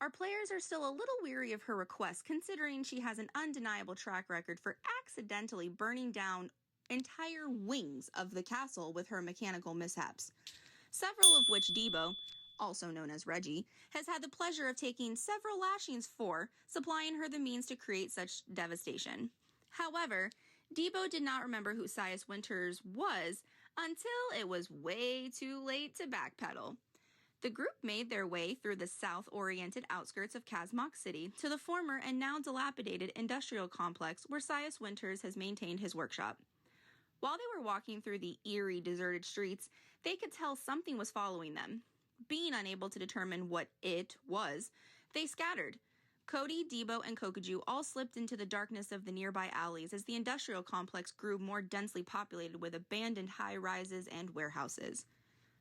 Our players are still a little weary of her request, considering she has an undeniable track record for accidentally burning down entire wings of the castle with her mechanical mishaps, several of which Debo, also known as Reggie, has had the pleasure of taking several lashings for, supplying her the means to create such devastation. However, Debo did not remember who Sias Winters was until it was way too late to backpedal. The group made their way through the south-oriented outskirts of Kazmok City to the former and now dilapidated industrial complex where Sias Winters has maintained his workshop. While they were walking through the eerie, deserted streets, they could tell something was following them. Being unable to determine what it was, they scattered. Cody, Debo, and Kokoju all slipped into the darkness of the nearby alleys as the industrial complex grew more densely populated with abandoned high-rises and warehouses.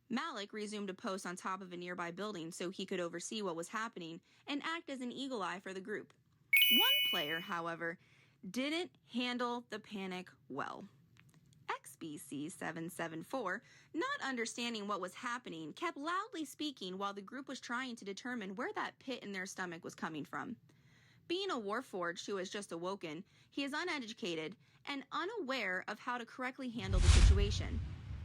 Malik resumed a post on top of a nearby building so he could oversee what was happening and act as an eagle eye for the group. One player, however, didn't handle the panic well. XBC774, not understanding what was happening, kept loudly speaking while the group was trying to determine where that pit in their stomach was coming from. Being a warforged who has just awoken, he is uneducated and unaware of how to correctly handle the situation.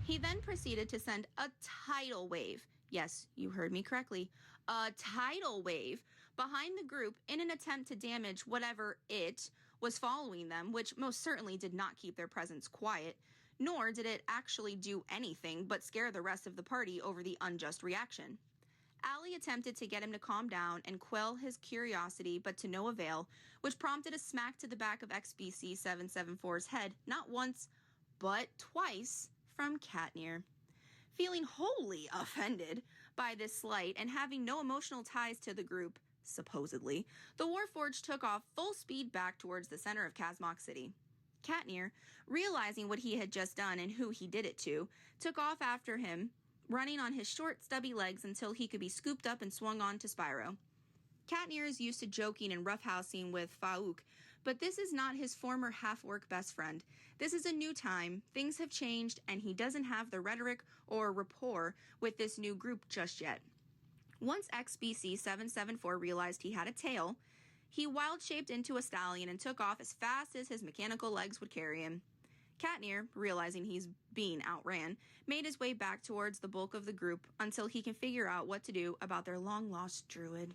He then proceeded to send a tidal wave, yes, you heard me correctly, a tidal wave behind the group in an attempt to damage whatever it was following them, which most certainly did not keep their presence quiet, nor did it actually do anything but scare the rest of the party over the unjust reaction. Alle attempted to get him to calm down and quell his curiosity, but to no avail, which prompted a smack to the back of XBC 774's head, not once, but twice, from CATNIR. Feeling wholly offended by this slight and having no emotional ties to the group, supposedly, the Warforged took off full speed back towards the center of Kazmok City. CATNIR, realizing what he had just done and who he did it to, took off after him, running on his short, stubby legs until he could be scooped up and swung on to Spyro. CATNIR is used to joking and roughhousing with Faouk, but this is not his former half-orc best friend. This is a new time, things have changed, and he doesn't have the rhetoric or rapport with this new group just yet. Once XBC 774 realized he had a tail, he wild-shaped into a stallion and took off as fast as his mechanical legs would carry him. CATNIR, realizing he's being outran, made his way back towards the bulk of the group until he can figure out what to do about their long-lost druid.